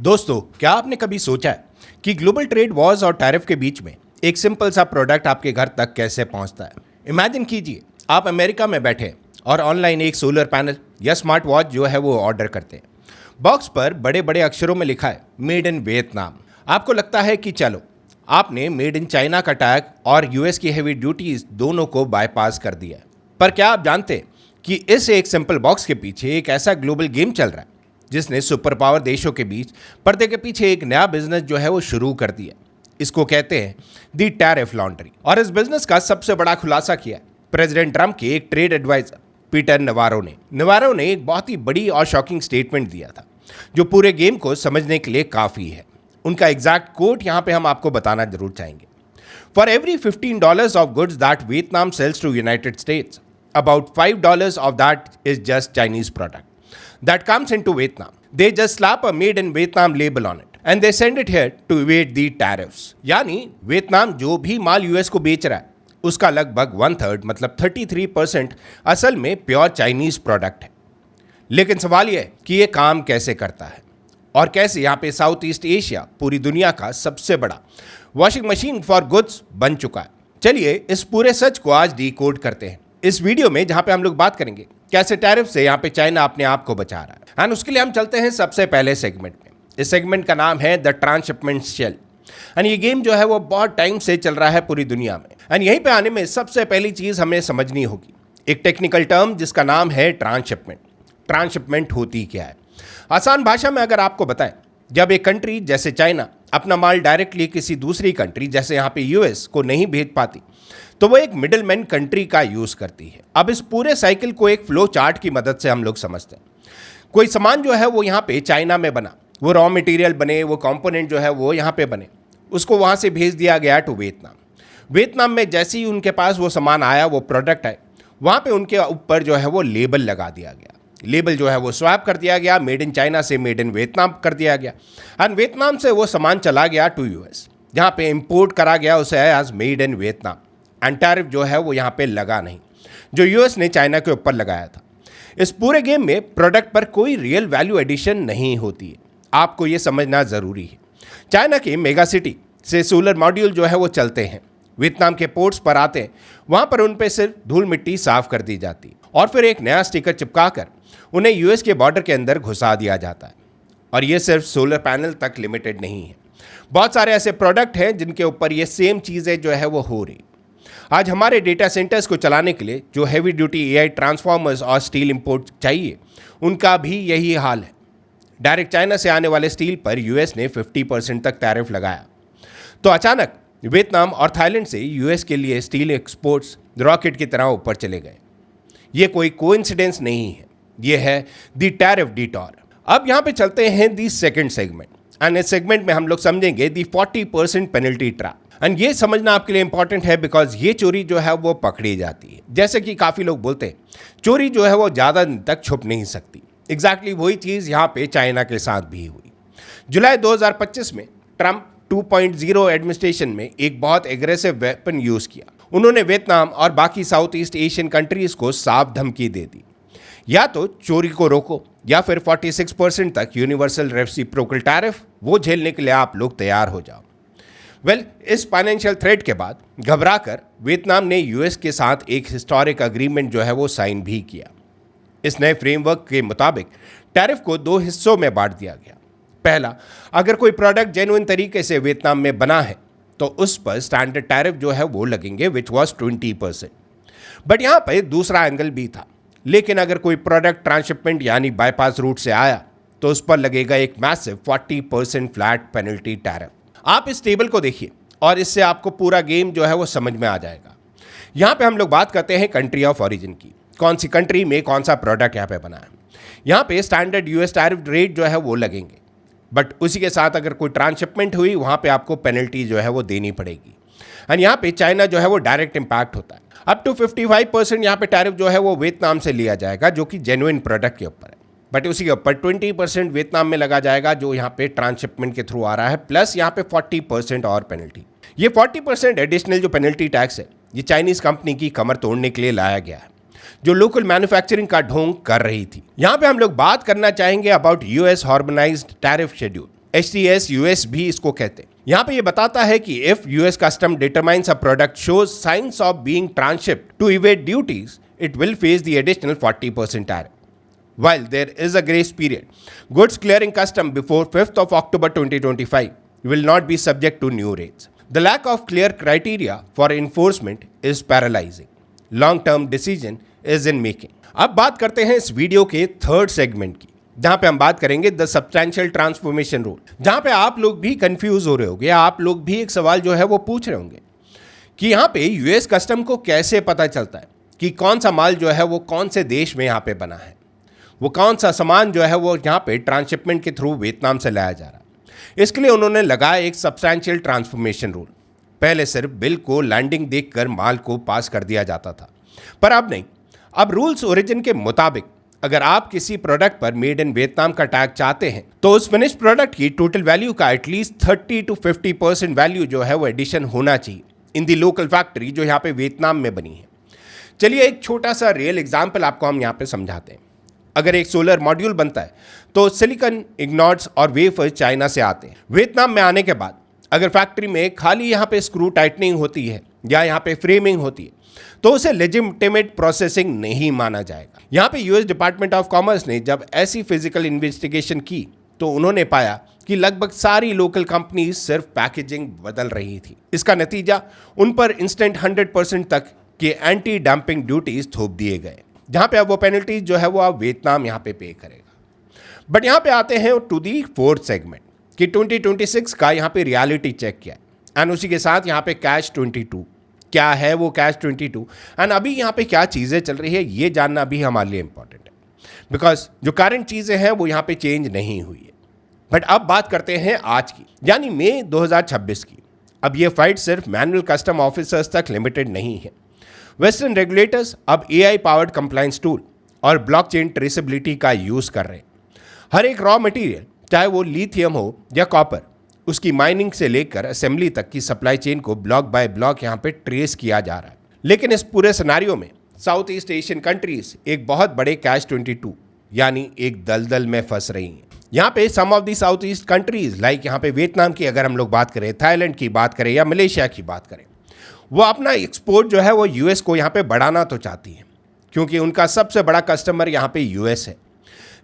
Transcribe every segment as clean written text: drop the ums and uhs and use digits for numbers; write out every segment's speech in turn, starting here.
दोस्तों, क्या आपने कभी सोचा है कि ग्लोबल ट्रेड वॉर्स और टैरिफ के बीच में एक सिंपल सा प्रोडक्ट आपके घर तक कैसे पहुंचता है? इमेजिन कीजिए, आप अमेरिका में बैठे हैं और ऑनलाइन एक सोलर पैनल या स्मार्ट वॉच जो है वो ऑर्डर करते हैं। बॉक्स पर बड़े बड़े अक्षरों में लिखा है मेड इन वियतनाम। आपको लगता है कि चलो, आपने मेड इन चाइना का टैग और यूएस की हेवी ड्यूटीज दोनों को बाईपास कर दिया है। पर क्या आप जानते हैं कि इस एक सिंपल बॉक्स के पीछे एक ऐसा ग्लोबल गेम चल रहा है जिसने सुपर पावर देशों के बीच पर्दे के पीछे एक नया बिजनेस जो है वो शुरू कर दिया। इसको कहते हैं दी टैरिफ लॉन्ड्री। और इस बिजनेस का सबसे बड़ा खुलासा किया प्रेसिडेंट ट्रंप के एक ट्रेड एडवाइजर पीटर नवारो ने एक बहुत ही बड़ी और शॉकिंग स्टेटमेंट दिया था जो पूरे गेम को समझने के लिए काफी है। उनका एग्जैक्ट कोट यहां पे हम आपको बताना जरूर चाहेंगे। For every $15 of goods that Vietnam sells to United States, about $5 of that is just Chinese product that comes into Vietnam. They just slap a made in Vietnam label on it and they send it here to evade the tariffs. यानी Vietnam जो भी माल US को बेच रहा है उसका लगभग 1/3 मतलब 33% असल में प्योर चाइनीज प्रोडक्ट है। लेकिन सवाल यह है कि यह काम कैसे करता है और कैसे यहाँ पे साउथ ईस्ट एशिया पूरी दुनिया का सबसे बड़ा वॉशिंग मशीन फॉर गुड्स बन चुका है। चलिए इस पूरे सच को आज डिकोड करते हैं इस वीडियो में, जहां पे हम लोग बात करेंगे कैसे टैरिफ से यहाँ पे चाइना अपने आप को बचा रहा है। एंड उसके लिए हम चलते हैं सबसे पहले सेगमेंट में। इस सेगमेंट का नाम है द ट्रांसशिपमेंट शेल। एंड ये गेम जो है वो बहुत टाइम से चल रहा है पूरी दुनिया में। एंड यहीं पे आने में सबसे पहली चीज हमें समझनी होगी एक टेक्निकल टर्म जिसका नाम है ट्रांसशिपमेंट। ट्रांसशिपमेंट होती क्या है? आसान भाषा में अगर आपको बताएं, जब एक कंट्री जैसे चाइना अपना माल डायरेक्टली किसी दूसरी कंट्री जैसे यहाँ पे यूएस को नहीं भेज पाती तो वो एक मिडिलमैन कंट्री का यूज करती है। अब इस पूरे साइकिल को एक फ्लो चार्ट की मदद से हम लोग समझते हैं। कोई सामान जो है वो यहाँ पे चाइना में बना, वो रॉ मटेरियल बने, वो कंपोनेंट जो है वो यहाँ पे बने, उसको वहाँ से भेज दिया गया टू वियतनाम। वियतनाम में जैसे ही उनके पास वो सामान आया, वो प्रोडक्ट आए, वहाँ पे उनके ऊपर जो है वो लेबल लगा दिया गया। लेबल जो है वो स्वैप कर दिया गया, मेड इन चाइना से मेड इन वियतनाम कर दिया गया। एंड वियतनाम से वो सामान चला गया टू यूएस, जहाँ पे इंपोर्ट करा गया उसे as made in Vietnam. And tariff जो है वो यहाँ पे लगा नहीं, जो यूएस ने चाइना के ऊपर लगाया था। इस पूरे गेम में प्रोडक्ट पर कोई रियल वैल्यू एडिशन नहीं होती है, आपको ये समझना ज़रूरी है। चाइना के मेगा सिटी से सोलर मॉड्यूल जो है वो चलते हैं, वियतनाम के पोर्ट्स पर आते हैं, वहाँ पर उन पर सिर्फ धूल मिट्टी साफ कर दी जाती और फिर एक नया स्टिकर चिपका कर उन्हें यूएस के बॉर्डर के अंदर घुसा दिया जाता है। और ये सिर्फ सोलर पैनल तक लिमिटेड नहीं है, बहुत सारे ऐसे प्रोडक्ट हैं जिनके ऊपर ये सेम चीज़ें जो है वो हो रही। आज हमारे डेटा सेंटर्स को चलाने के लिए जो हैवी ड्यूटी एआई ट्रांसफॉर्मर्स और स्टील इंपोर्ट चाहिए, उनका भी यही हाल है। डायरेक्ट चाइना से आने वाले स्टील पर यूएस ने 50% तक टैरिफ लगाया, तो अचानक वियतनाम और थाईलैंड से यूएस के लिए स्टील एक्सपोर्ट्स रॉकेट की तरह ऊपर चले गए। ये कोई कोइंसिडेंस नहीं है, ये है दी टैरिफ डिटॉर। अब यहाँ पे चलते हैं दी सेकंड सेगमेंट। एंड इस सेगमेंट में हम लोग समझेंगे दी 40% पेनल्टी ट्रैप। एंड ये समझना आपके लिए इंपॉर्टेंट है बिकॉज ये चोरी जो है वो पकड़ी जाती है। जैसे कि काफ़ी लोग बोलते हैं चोरी जो है वो ज़्यादा दिन तक छुप नहीं सकती। एग्जैक्टली वही चीज़ यहाँ पे चाइना के साथ भी हुई। जुलाई 2025 में ट्रंप 2.0 एडमिनिस्ट्रेशन में एक बहुत एग्रेसिव वेपन यूज़ किया। उन्होंने वियतनाम और बाकी साउथ ईस्ट एशियन कंट्रीज़ को साफ धमकी दे दी, या तो चोरी को रोको या फिर 46% तक यूनिवर्सल रेसिप्रोकल टैरिफ वो झेलने के लिए आप लोग तैयार हो जाओ। इस फाइनेंशियल थ्रेट के बाद घबराकर वियतनाम ने यूएस के साथ एक हिस्टोरिक अग्रीमेंट जो है वो साइन भी किया। इस नए फ्रेमवर्क के मुताबिक टैरिफ को 2 हिस्सों में बांट दिया गया। पहला, अगर कोई प्रोडक्ट जेन्युइन तरीके से वियतनाम में बना है तो उस पर स्टैंडर्ड टैरिफ जो है वो लगेंगे विच वॉज 20%। बट यहाँ पर दूसरा एंगल भी था, लेकिन अगर कोई प्रोडक्ट ट्रांसशिपमेंट यानी बाईपास रूट से आया तो उस पर लगेगा एक मैसिव 40% फ्लैट पेनल्टी टैरिफ। आप इस टेबल को देखिए और इससे आपको पूरा गेम जो है वो समझ में आ जाएगा। यहाँ पे हम लोग बात करते हैं कंट्री ऑफ ओरिजिन की, कौन सी कंट्री में कौन सा प्रोडक्ट यहाँ पे बना है। यहाँ पे स्टैंडर्ड यूएस टैरिफ रेट जो है वो लगेंगे, बट उसी के साथ अगर कोई ट्रांसशिपमेंट हुई वहाँ पे आपको पेनल्टी जो है वो देनी पड़ेगी। एंड यहाँ पे चाइना जो है वो डायरेक्ट इम्पैक्ट होता है। अप टू 55% यहाँ पे टैरिफ जो है वो वियतनाम से लिया जाएगा जो कि जेन्युइन प्रोडक्ट के ऊपर है, बट उसी के ऊपर 20% वियतनाम में लगा जाएगा जो यहाँ पे ट्रांसशिपमेंट के थ्रू आ रहा है, प्लस यहाँ पे 40% और पेनल्टी। ये 40% एडिशनल जो पेनल्टी टैक्स है ये चाइनीज कंपनी की कमर तोड़ने के लिए लाया गया है जो लोकल मैन्युफैक्चरिंग का ढोंग कर रही थी। यहाँ पे हम लोग बात करना चाहेंगे about US harmonised tariff schedule. HTS US भी इसको कहते हैं। यहाँ पे ये बताता है कि if US custom determines a product shows signs of being transshipped to evade duties, it will face the additional 40% tariff. While there is a grace period, goods clearing custom before 5th of October 2025 will not be subject to new rates. The lack of clear criteria for enforcement is paralyzing. Long-term decision is in making. अब बात करते हैं इस video के third segment की, जहां पे हम बात करेंगे द सब्सटैंशियल ट्रांसफॉर्मेशन रूल, जहां पे आप लोग भी कंफ्यूज हो रहे होंगे, आप लोग भी एक सवाल जो है वो पूछ रहे होंगे कि यहाँ पे यूएस कस्टम को कैसे पता चलता है कि कौन सा माल जो है वो कौन से देश में यहाँ पे बना है, वो कौन सा सामान जो है वो यहाँ पे ट्रांसशिपमेंट के थ्रू वियतनाम से लाया जा रहा है। इसके लिए उन्होंने लगाया एक सब्सटैंशियल ट्रांसफॉर्मेशन रूल। पहले सिर्फ बिल को लैंडिंग देखकर माल को पास कर दिया जाता था, पर अब नहीं। अब रूल्स ओरिजिन के मुताबिक अगर आप किसी प्रोडक्ट पर मेड इन वियतनाम का टैग चाहते हैं तो उस फिनिश प्रोडक्ट की टोटल वैल्यू का एटलीस्ट 30 to 50% वैल्यू जो है वो एडिशन होना चाहिए इन दी लोकल फैक्ट्री जो यहाँ पे वियतनाम में बनी है। चलिए एक छोटा सा रियल एग्जाम्पल आपको हम यहाँ पे समझाते हैं। अगर एक सोलर मॉड्यूल बनता है तो सिलिकॉन, इग्नॉट्स और वेफर चाइना से आते हैं। वियतनाम में आने के बाद अगर फैक्ट्री में खाली यहाँ पे स्क्रू टाइटनिंग होती है या यहाँ पे फ्रेमिंग होती है तो उसे लेजिटिमेट प्रोसेसिंग नहीं माना जाएगा। यहाँ पे यूएस डिपार्टमेंट ऑफ कॉमर्स ने जब ऐसी फिजिकल इन्वेस्टिगेशन की तो उन्होंने पाया कि लगभग सारी लोकल कंपनीज सिर्फ पैकेजिंग बदल रही थी। इसका नतीजा उन पर इंस्टेंट 100% तक के एंटी डंपिंग ड्यूटीज थोप दिए गए, जहां पे अब वो पेनल्टीज जो है वो अब वियतनाम यहाँ पे करेगा। बट यहाँ पे आते हैं टू दी फोर्थ सेगमेंट कि 2026 का यहाँ पे रियलिटी चेक किया एंड उसी के साथ यहाँ पे कैच 22 क्या है, वो कैच 22 एंड अभी यहाँ पे क्या चीज़ें चल रही है ये जानना भी हमारे लिए इंपॉर्टेंट है, बिकॉज जो करंट चीज़ें हैं वो यहाँ पे चेंज नहीं हुई है। बट अब बात करते हैं आज की, यानी मई 2026 की। अब ये फाइट सिर्फ मैनुअल कस्टम ऑफिसर्स तक लिमिटेड नहीं है। वेस्टर्न रेगुलेटर्स अब AI पावर्ड कंप्लायंस टूल और ब्लॉकचेन ट्रेसेबिलिटी का यूज़ कर रहे हैं। हर एक रॉ मटेरियल, चाहे वो लिथियम हो या कॉपर, उसकी माइनिंग से लेकर असेंबली तक की सप्लाई चेन को ब्लॉक बाय ब्लॉक यहाँ पे ट्रेस किया जा रहा है। लेकिन इस पूरे सिनेरियो में साउथ ईस्ट एशियन कंट्रीज एक बहुत बड़े कैच 22 यानी एक दलदल में फंस रही हैं। यहाँ पे some of the south east countries like यहाँ पे वियतनाम की अगर हम लोग बात करें, थाईलैंड की बात करें या मलेशिया की बात करें, वो अपना एक्सपोर्ट जो है वो यूएस को यहाँ पे बढ़ाना तो चाहती है क्योंकि उनका सबसे बड़ा कस्टमर यहाँ पे यूएस है।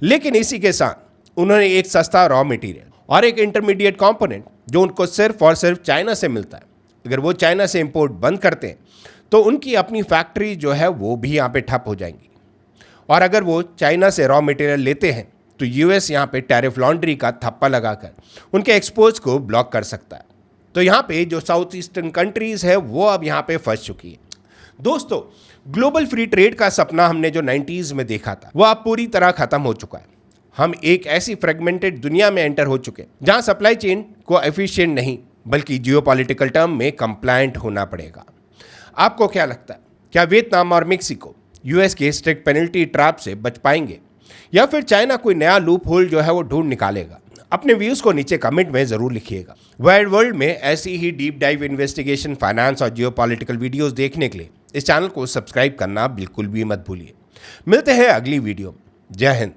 लेकिन इसी के साथ उन्होंने एक सस्ता रॉ मटेरियल और एक इंटरमीडिएट कंपोनेंट जो उनको सिर्फ और सिर्फ चाइना से मिलता है, अगर वो चाइना से इंपोर्ट बंद करते हैं तो उनकी अपनी फैक्ट्री जो है वो भी यहाँ पे ठप हो जाएंगी। और अगर वो चाइना से रॉ मटेरियल लेते हैं तो यूएस यहाँ पे टैरिफ लॉन्ड्री का थप्पा लगाकर उनके एक्सपोर्ट्स को ब्लॉक कर सकता है। तो यहाँ पे जो साउथ ईस्टर्न कंट्रीज है वो अब यहाँ पे फंस चुकी है। दोस्तों, ग्लोबल फ्री ट्रेड का सपना हमने जो 90s में देखा था वो अब पूरी तरह खत्म हो चुका है। हम एक ऐसी फ्रेगमेंटेड दुनिया में एंटर हो चुके हैं जहाँ सप्लाई चेन को एफिशिएंट नहीं बल्कि जियोपॉलिटिकल टर्म में कंप्लायंट होना पड़ेगा। आपको क्या लगता है, क्या वियतनाम और मेक्सिको यूएस के स्ट्रिक्ट पेनल्टी ट्रैप से बच पाएंगे या फिर चाइना कोई नया लूप होल जो है वो ढूंढ निकालेगा? अपने व्यूज को नीचे कमेंट में जरूर लिखिएगा। वाइड वर्ल्ड में ऐसी ही डीप डाइव इन्वेस्टिगेशन, फाइनेंस और जियोपॉलिटिकल वीडियोस देखने के लिए इस चैनल को सब्सक्राइब करना बिल्कुल भी मत भूलिए। मिलते हैं अगली वीडियो में। जय हिंद।